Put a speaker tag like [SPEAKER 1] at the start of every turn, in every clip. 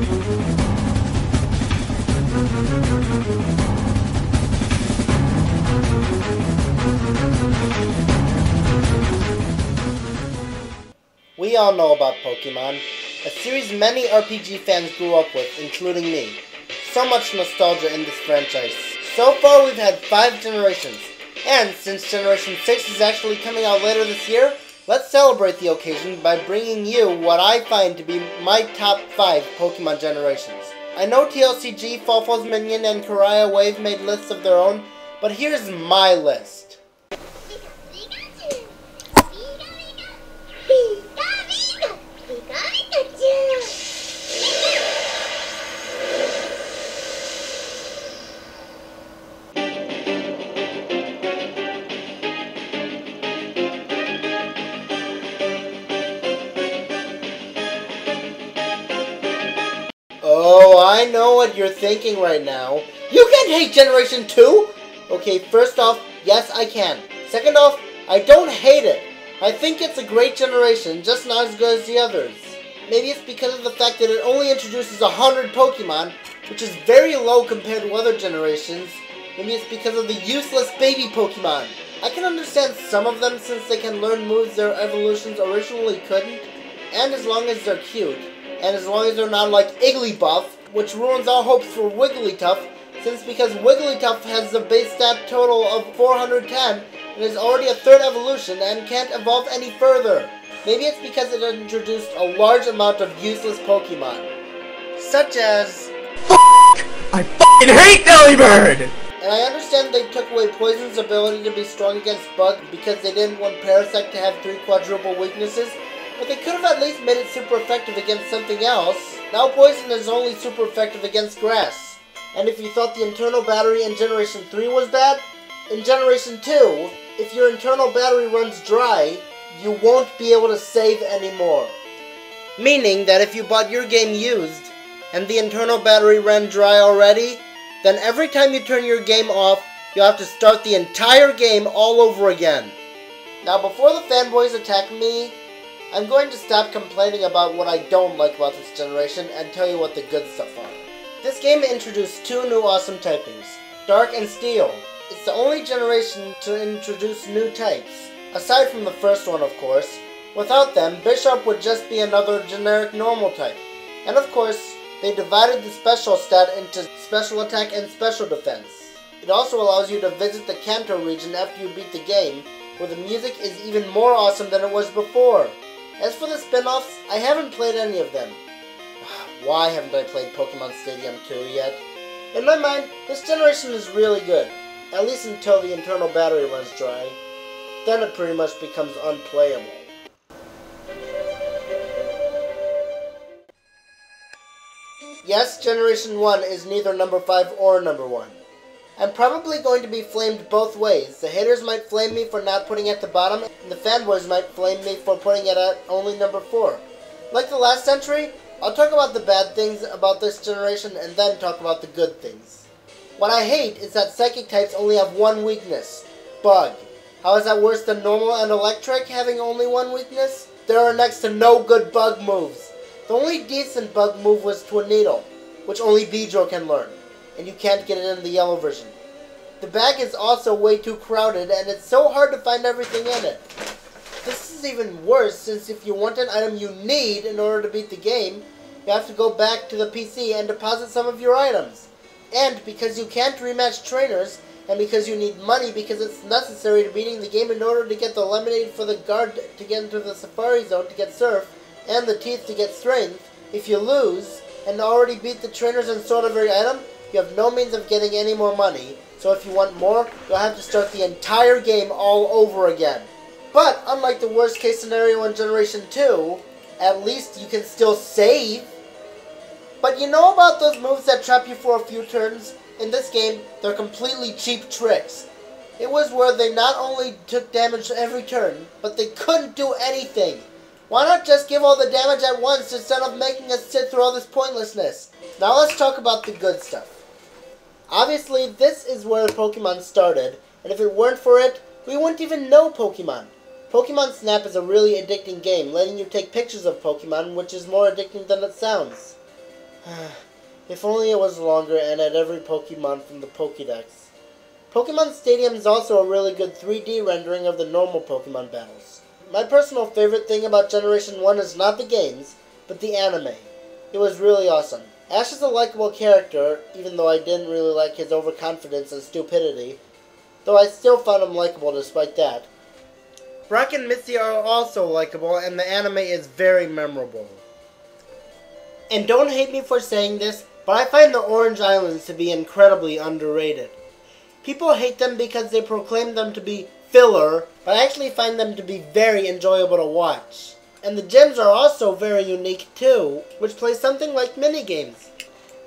[SPEAKER 1] We all know about Pokemon, a series many RPG fans grew up with, including me. So much nostalgia in this franchise. So far we've had 5 generations, and since Generation 6 is actually coming out later this year, let's celebrate the occasion by bringing you what I find to be my top 5 Pokemon generations. I know TLCG, Fawfall's Minion, and Karaya Wave made lists of their own, but here's my list. Oh, I know what you're thinking right now. You can hate Generation 2? Okay, first off, yes I can. Second off, I don't hate it. I think it's a great generation, just not as good as the others. Maybe it's because of the fact that it only introduces 100 Pokemon, which is very low compared to other generations. Maybe it's because of the useless baby Pokemon. I can understand some of them since they can learn moves their evolutions originally couldn't, and as long as they're cute. And as long as they're not like Igglybuff, which ruins all hopes for Wigglytuff, since because Wigglytuff has the base stat total of 410 and is already a 3rd evolution and can't evolve any further. Maybe it's because it introduced a large amount of useless Pokemon, such as
[SPEAKER 2] I f***ing hate Delibird!
[SPEAKER 1] And I understand they took away Poison's ability to be strong against Bug because they didn't want Parasect to have 3 quadruple weaknesses, but they could have at least made it super effective against something else. Now Poison is only super effective against Grass. And if you thought the internal battery in Generation 3 was bad, in Generation 2, if your internal battery runs dry, you won't be able to save anymore. Meaning that if you bought your game used, and the internal battery ran dry already, then every time you turn your game off, you'll have to start the entire game all over again. Now before the fanboys attack me, I'm going to stop complaining about what I don't like about this generation and tell you what the good stuff are. This game introduced 2 new awesome typings, Dark and Steel. It's the only generation to introduce new types, aside from the first one of course. Without them, Bishop would just be another generic normal type. And of course, they divided the special stat into special attack and special defense. It also allows you to visit the Kanto region after you beat the game, where the music is even more awesome than it was before. As for the spin-offs, I haven't played any of them. Why haven't I played Pokemon Stadium 2 yet? In my mind, this generation is really good. At least until the internal battery runs dry. Then it pretty much becomes unplayable. Yes, Generation 1 is neither number 5 or number 1. I'm probably going to be flamed both ways. The haters might flame me for not putting it at the bottom, and the fanboys might flame me for putting it at only number 4. Like the last century, I'll talk about the bad things about this generation and then talk about the good things. What I hate is that psychic types only have one weakness, Bug. How is that worse than normal and electric having only one weakness? There are next to no good Bug moves. The only decent Bug move was Tornado, which only Beedrill can learn, and you can't get it in the yellow version. The bag is also way too crowded, and it's so hard to find everything in it. This is even worse, since if you want an item you need in order to beat the game, you have to go back to the PC and deposit some of your items. And because you can't rematch trainers, and because you need money because it's necessary to beating the game in order to get the lemonade for the guard to get into the Safari Zone to get Surf, and the teeth to get Strength, if you lose, and already beat the trainers and sold every item, you have no means of getting any more money, so if you want more, you'll have to start the entire game all over again. But, unlike the worst case scenario in Generation 2, at least you can still save. But you know about those moves that trap you for a few turns? In this game, they're completely cheap tricks. It was where they not only took damage every turn, but they couldn't do anything. Why not just give all the damage at once instead of making us sit through all this pointlessness? Now let's talk about the good stuff. Obviously, this is where Pokemon started, and if it weren't for it, we wouldn't even know Pokemon. Pokemon Snap is a really addicting game, letting you take pictures of Pokemon, which is more addicting than it sounds. If only it was longer and had every Pokemon from the Pokédex. Pokemon Stadium is also a really good 3D rendering of the normal Pokemon battles. My personal favorite thing about Generation 1 is not the games, but the anime. It was really awesome. Ash is a likable character, even though I didn't really like his overconfidence and stupidity, though I still found him likable despite that. Brock and Misty are also likable, and the anime is very memorable. And don't hate me for saying this, but I find the Orange Islands to be incredibly underrated. People hate them because they proclaim them to be filler, but I actually find them to be very enjoyable to watch. And the gyms are also very unique too, which play something like minigames.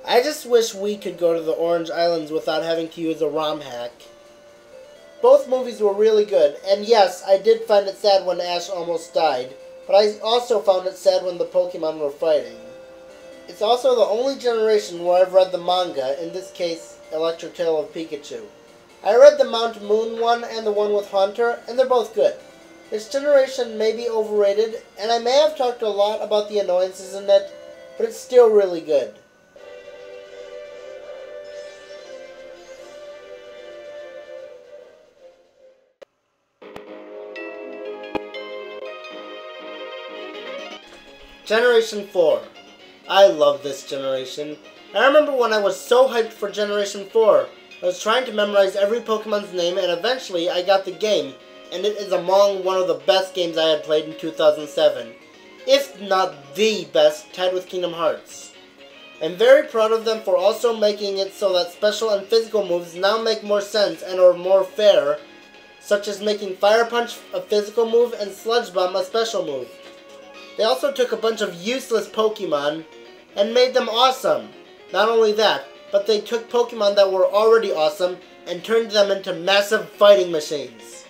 [SPEAKER 1] I just wish we could go to the Orange Islands without having to use a ROM hack. Both movies were really good, and yes, I did find it sad when Ash almost died, but I also found it sad when the Pokemon were fighting. It's also the only generation where I've read the manga, in this case, Electric Tale of Pikachu. I read the Mount Moon one and the one with Haunter, and they're both good. This generation may be overrated, and I may have talked a lot about the annoyances in it, but it's still really good. Generation 4. I love this generation. I remember when I was so hyped for Generation 4. I was trying to memorize every Pokemon's name, and eventually I got the game, and it is among one of the best games I had played in 2007. If not the best, tied with Kingdom Hearts. I'm very proud of them for also making it so that special and physical moves now make more sense and are more fair, such as making Fire Punch a physical move and Sludge Bomb a special move. They also took a bunch of useless Pokemon and made them awesome. Not only that, but they took Pokemon that were already awesome and turned them into massive fighting machines.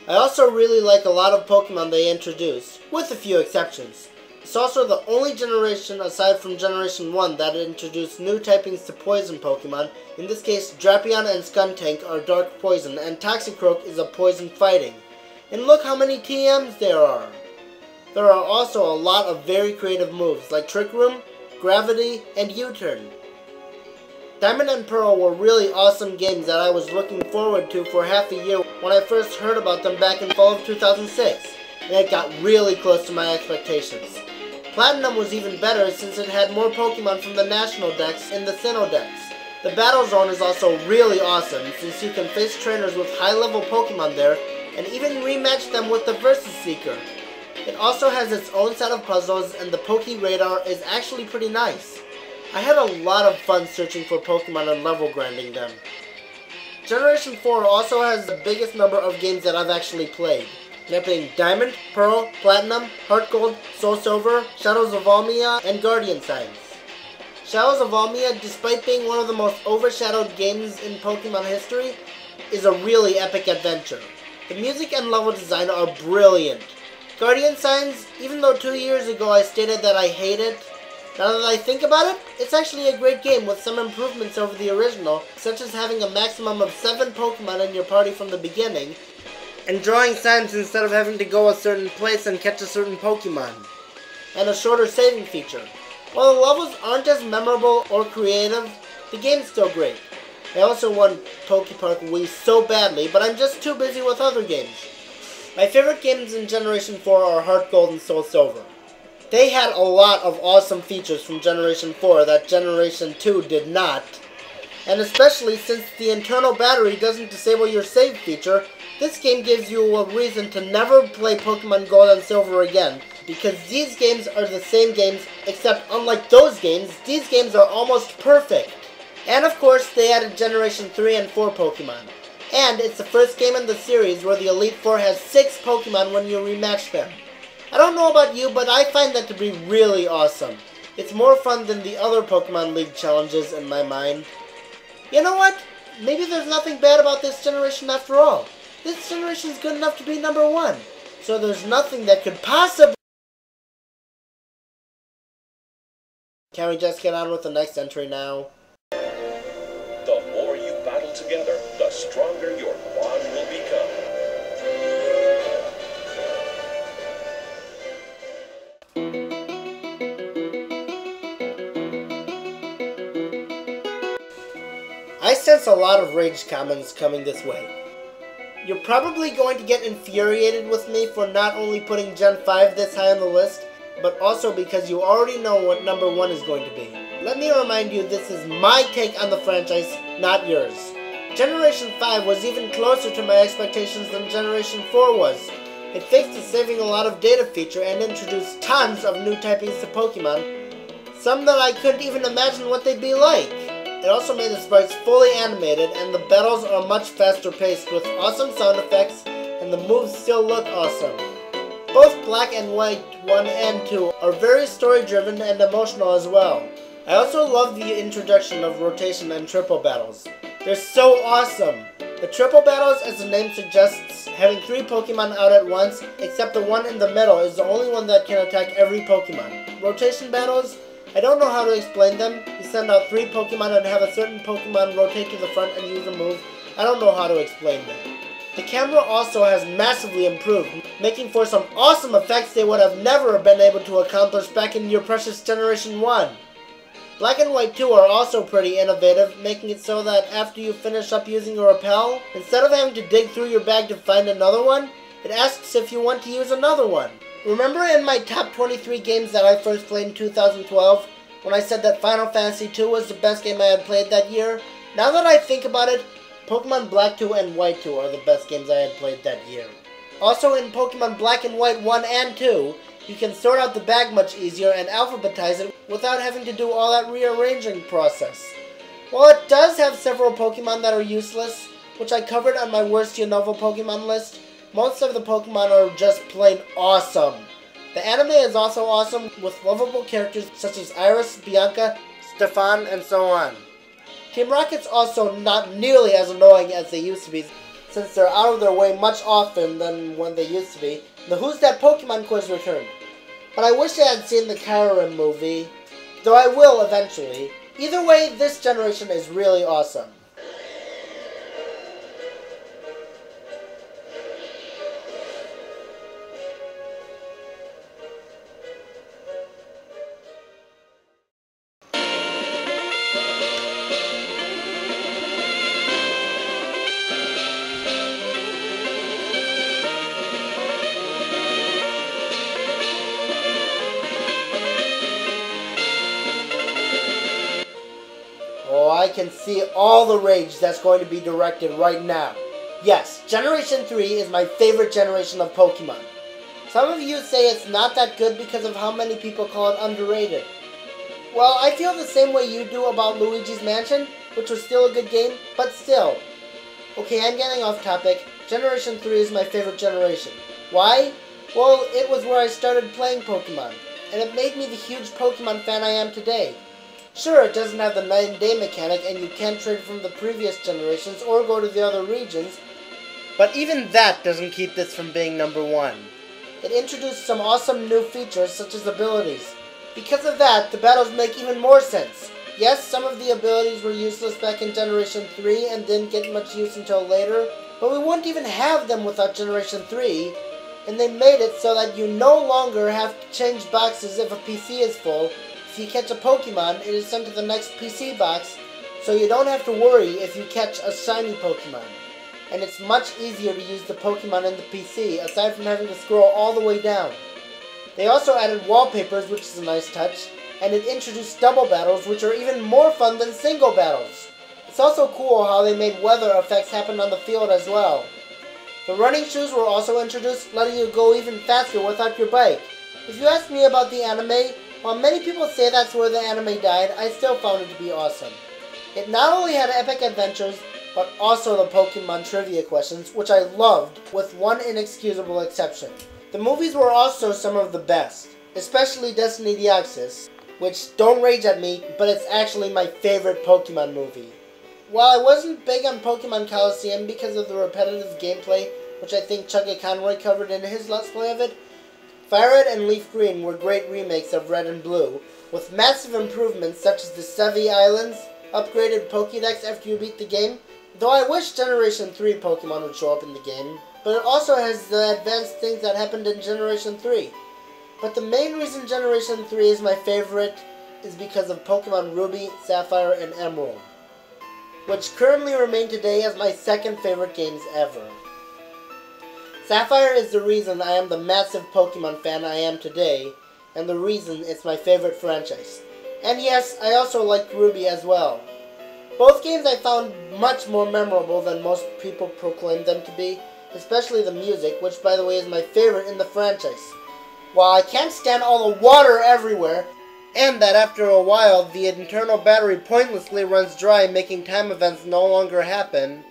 [SPEAKER 1] I also really like a lot of Pokemon they introduced, with a few exceptions. It's also the only generation aside from Generation 1 that introduced new typings to poison Pokemon. In this case, Drapion and Skuntank are dark poison, and Toxicroak is a poison fighting. And look how many TMs there are! There are also a lot of very creative moves, like Trick Room, Gravity, and U-Turn. Diamond and Pearl were really awesome games that I was looking forward to for half a year when I first heard about them back in fall of 2006, and it got really close to my expectations. Platinum was even better since it had more Pokemon from the National Dex and the Sinnoh Dex. The Battle Zone is also really awesome since you can face trainers with high-level Pokemon there and even rematch them with the Versus Seeker. It also has its own set of puzzles, and the Poke Radar is actually pretty nice. I had a lot of fun searching for Pokemon and level grinding them. Generation 4 also has the biggest number of games that I've actually played. They're playing Diamond, Pearl, Platinum, Heart Gold, Soul Silver, Shadows of Almia, and Guardian Signs. Shadows of Almia, despite being one of the most overshadowed games in Pokemon history, is a really epic adventure. The music and level design are brilliant. Guardian Signs, even though 2 years ago I stated that I hate it, now that I think about it, it's actually a great game with some improvements over the original, such as having a maximum of 7 Pokemon in your party from the beginning, and drawing signs instead of having to go a certain place and catch a certain Pokemon, and a shorter saving feature. While the levels aren't as memorable or creative, the game's still great. I also want Pokepark Wii so badly, but I'm just too busy with other games. My favorite games in Generation 4 are Heart Gold and Soul Silver. They had a lot of awesome features from Generation 4 that Generation 2 did not, and especially since the internal battery doesn't disable your save feature, this game gives you a reason to never play Pokemon Gold and Silver again, because these games are the same games, except unlike those games, these games are almost perfect. And of course, they added Generation 3 and 4 Pokemon. And it's the first game in the series where the Elite Four has 6 Pokemon when you rematch them. I don't know about you, but I find that to be really awesome. It's more fun than the other Pokemon League challenges in my mind. You know what? Maybe there's nothing bad about this generation after all. This generation is good enough to be number 1. So there's nothing that could possibly... Can we just get on with the next entry now?
[SPEAKER 3] The more you battle together, the stronger your bond will become.
[SPEAKER 1] I sense a lot of rage comments coming this way. You're probably going to get infuriated with me for not only putting Gen 5 this high on the list, but also because you already know what number 1 is going to be. Let me remind you, this is my take on the franchise, not yours. Generation 5 was even closer to my expectations than Generation 4 was. It fixed the saving a lot of data feature and introduced tons of new typings to Pokemon, some that I couldn't even imagine what they'd be like. It also made the sprites fully animated, and the battles are much faster paced with awesome sound effects, and the moves still look awesome. Both Black and White 1 and 2 are very story driven and emotional as well. I also love the introduction of rotation and triple battles. They're so awesome! The triple battles, as the name suggests, having 3 Pokemon out at once, except the one in the middle is the only one that can attack every Pokemon. Rotation battles, I don't know how to explain them. You send out 3 Pokemon and have a certain Pokemon rotate to the front and use a move. I don't know how to explain them. The camera also has massively improved, making for some awesome effects they would have never been able to accomplish back in your precious Generation 1. Black and White 2 are also pretty innovative, making it so that after you finish up using a repel, instead of having to dig through your bag to find another one, it asks if you want to use another one. Remember in my top 23 games that I first played in 2012, when I said that Final Fantasy II was the best game I had played that year? Now that I think about it, Pokemon Black 2 and White 2 are the best games I had played that year. Also in Pokemon Black and White 1 and 2, you can sort out the bag much easier and alphabetize it without having to do all that rearranging process. While it does have several Pokemon that are useless, which I covered on my worst Unova Pokemon list, most of the Pokemon are just plain awesome. The anime is also awesome, with lovable characters such as Iris, Bianca, Stefan, and so on. Team Rocket's also not nearly as annoying as they used to be, since they're out of their way much often than when they used to be. The Who's That Pokemon quiz returned. But I wish I had seen the Kyurem movie, though I will eventually. Either way, this generation is really awesome. Oh, I can see all the rage that's going to be directed right now. Yes, Generation 3 is my favorite generation of Pokemon. Some of you say it's not that good because of how many people call it underrated. Well, I feel the same way you do about Luigi's Mansion, which was still a good game, but still. Okay, I'm getting off topic. Generation 3 is my favorite generation. Why? Well, it was where I started playing Pokemon, and it made me the huge Pokemon fan I am today. Sure, it doesn't have the night and day mechanic, and you can't trade from the previous generations or go to the other regions, but even that doesn't keep this from being number 1. It introduced some awesome new features such as abilities. Because of that, the battles make even more sense. Yes, some of the abilities were useless back in Generation 3 and didn't get much use until later, but we wouldn't even have them without Generation 3, and they made it so that you no longer have to change boxes if a PC is full. If you catch a Pokemon, it is sent to the next PC box, so you don't have to worry if you catch a shiny Pokemon. And it's much easier to use the Pokemon in the PC, aside from having to scroll all the way down. They also added wallpapers, which is a nice touch, and it introduced double battles, which are even more fun than single battles. It's also cool how they made weather effects happen on the field as well. The running shoes were also introduced, letting you go even faster without your bike. If you ask me about the anime, while many people say that's where the anime died, I still found it to be awesome. It not only had epic adventures, but also the Pokemon trivia questions, which I loved, with one inexcusable exception. The movies were also some of the best, especially Destiny Deoxys, which, don't rage at me, but it's actually my favorite Pokemon movie. While I wasn't big on Pokemon Coliseum because of the repetitive gameplay, which I think Chugga Conroy covered in his Let's Play of it, Fire Red and Leaf Green were great remakes of Red and Blue, with massive improvements such as the Sevi Islands, upgraded Pokédex after you beat the game, though I wish Generation 3 Pokemon would show up in the game, but it also has the advanced things that happened in Generation 3. But the main reason Generation 3 is my favorite is because of Pokemon Ruby, Sapphire, and Emerald. which currently remain today as my second favorite games ever. Sapphire is the reason I am the massive Pokemon fan I am today, and the reason it's my favorite franchise. And yes, I also liked Ruby as well. Both games I found much more memorable than most people proclaim them to be, especially the music, which by the way is my favorite in the franchise. While I can't stand all the water everywhere, and that after a while the internal battery pointlessly runs dry, making time events no longer happen,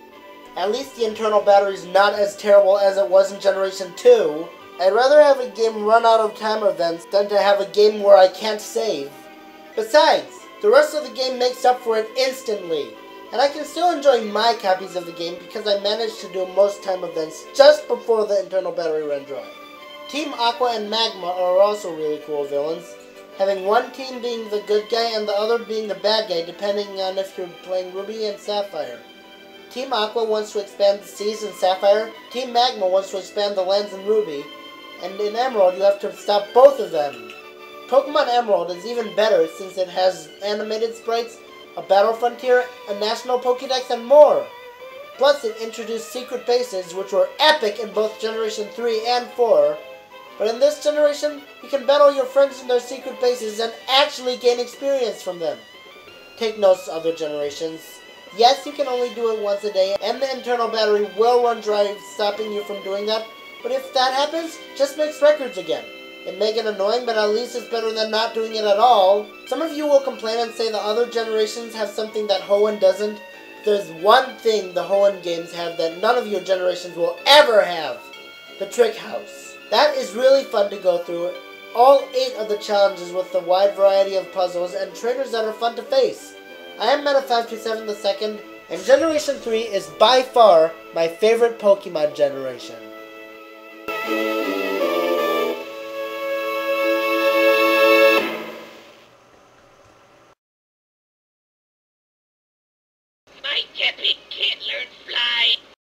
[SPEAKER 1] at least the internal battery is not as terrible as it was in Generation 2. I'd rather have a game run out of time events than to have a game where I can't save. Besides, the rest of the game makes up for it instantly, and I can still enjoy my copies of the game because I managed to do most time events just before the internal battery ran dry. Team Aqua and Magma are also really cool villains, having one team being the good guy and the other being the bad guy depending on if you're playing Ruby and Sapphire. Team Aqua wants to expand the seas in Sapphire, Team Magma wants to expand the lands in Ruby, and in Emerald you have to stop both of them. Pokemon Emerald is even better since it has animated sprites, a battle frontier, a national Pokédex, and more. Plus it introduced secret bases which were epic in both Generation 3 and 4, but in this generation you can battle your friends in their secret bases and actually gain experience from them. Take notes, other generations. Yes, you can only do it once a day, and the internal battery will run dry, stopping you from doing that, but if that happens, just mix records again. It may get annoying, but at least it's better than not doing it at all. Some of you will complain and say the other generations have something that Hoenn doesn't. There's one thing the Hoenn games have that none of your generations will ever have. The Trick House. That is really fun to go through. All 8 of the challenges with a wide variety of puzzles and trainers that are fun to face. I am Meta 527 II, and Generation 3 is by far my favorite Pokemon generation.